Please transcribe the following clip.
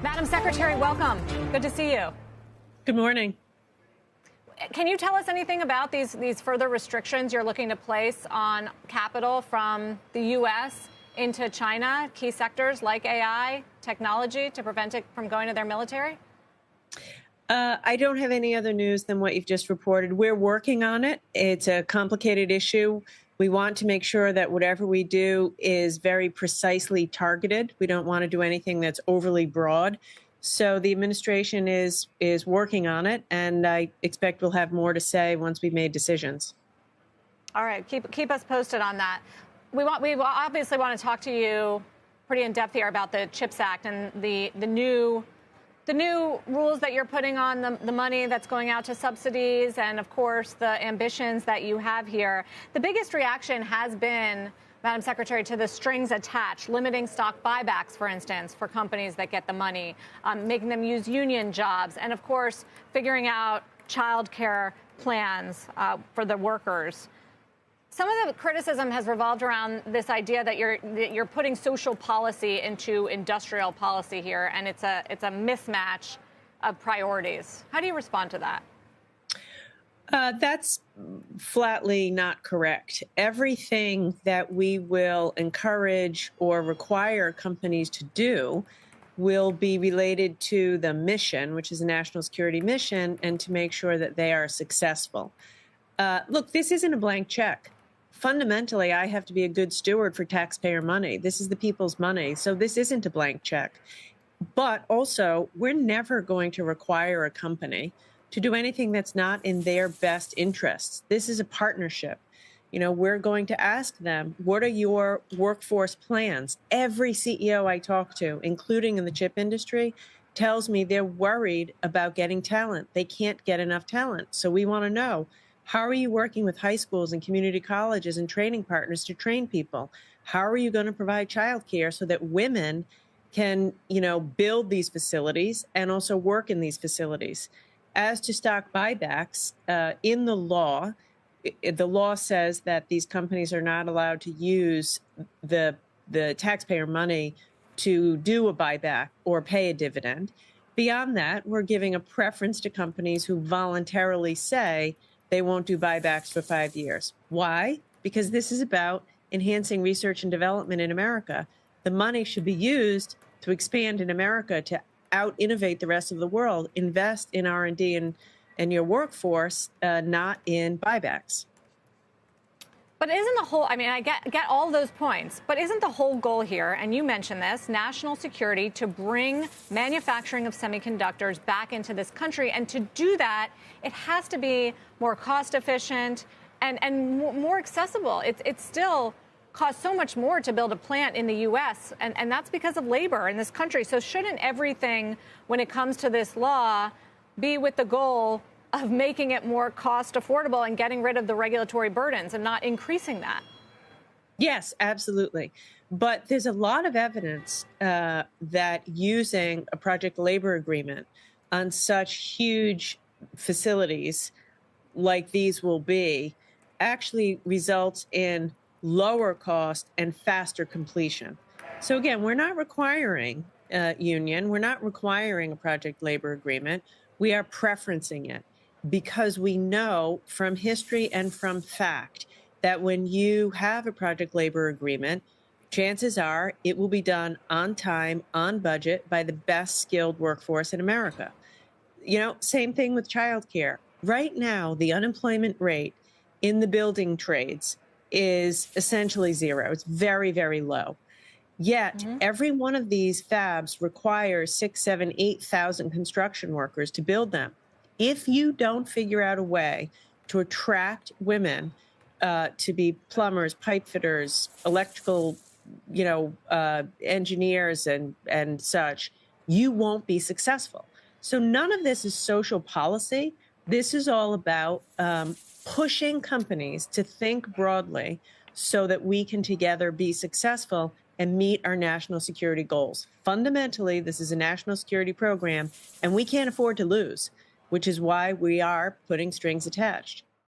Madam Secretary, welcome. Good to see you. Good morning. Can you tell us anything about these further restrictions you're looking to place on capital from the U.S. into China, key sectors like AI, technology, to prevent it from going to their military? I don't have any other news than what you've just reported. We're working on it. It's a complicated issue. We want to make sure that whatever we do is very precisely targeted. We don't want to do anything that's overly broad. So the administration is working on it, and I expect we'll have more to say once we've made decisions. All right, keep us posted on that. We obviously want to talk to you pretty in depth here about the CHIPS Act and the new rules that you're putting on the money that's going out to subsidies and, of course, the ambitions that you have here. The biggest reaction has been, Madam Secretary, to the strings attached, limiting stock buybacks, for instance, for companies that get the money, making them use union jobs, and, of course, figuring out child care plans for the workers. Some of the criticism has revolved around this idea that you're putting social policy into industrial policy here, and it's a mismatch of priorities. How do you respond to that? That's flatly not correct. Everything that we will encourage or require companies to do will be related to the mission, which is a national security mission, and to make sure that they are successful. Look, this isn't a blank check. Fundamentally, I have to be a good steward for taxpayer money. This is the people's money, so this isn't a blank check. But also, we're never going to require a company to do anything that's not in their best interests. This is a partnership. You know, we're going to ask them, what are your workforce plans? Every CEO I talk to, including in the chip industry, tells me they're worried about getting talent. They can't get enough talent. So we want to know, how are you working with high schools and community colleges and training partners to train people? How are you going to provide childcare so that women can, build these facilities and also work in these facilities? As to stock buybacks, in the law says that these companies are not allowed to use the taxpayer money to do a buyback or pay a dividend. Beyond that, we're giving a preference to companies who voluntarily say they won't do buybacks for 5 years. Why? Because this is about enhancing research and development in America. The money should be used to expand in America, to out-innovate the rest of the world, invest in R&D and your workforce, not in buybacks. But isn't the whole, I get all those points, but isn't the whole goal here, and you mentioned this, national security, to bring manufacturing of semiconductors back into this country? And to do that, it has to be more cost efficient and more accessible. It still costs so much more to build a plant in the U.S., and that's because of labor in this country. So shouldn't everything, when it comes to this law, be with the goal of making it more cost affordable and getting rid of the regulatory burdens and not increasing that? Yes, absolutely. But there's a lot of evidence that using a project labor agreement on such huge facilities like these will be actually results in lower cost and faster completion. So again, we're not requiring a union. We're not requiring a project labor agreement. We are preferencing it, because we know from history and from fact that when you have a project labor agreement, chances are it will be done on time, on budget, by the best skilled workforce in America. Same thing with childcare. Right now, the unemployment rate in the building trades is essentially zero. It's very, very low. Yet every one of these fabs requires 6,000, 7,000, 8,000 construction workers to build them. If you don't figure out a way to attract women to be plumbers, pipe fitters, electrical, engineers and such, you won't be successful. So none of this is social policy. This is all about pushing companies to think broadly so that we can together be successful and meet our national security goals. Fundamentally, this is a national security program, and we can't afford to lose, which is why we are putting strings attached.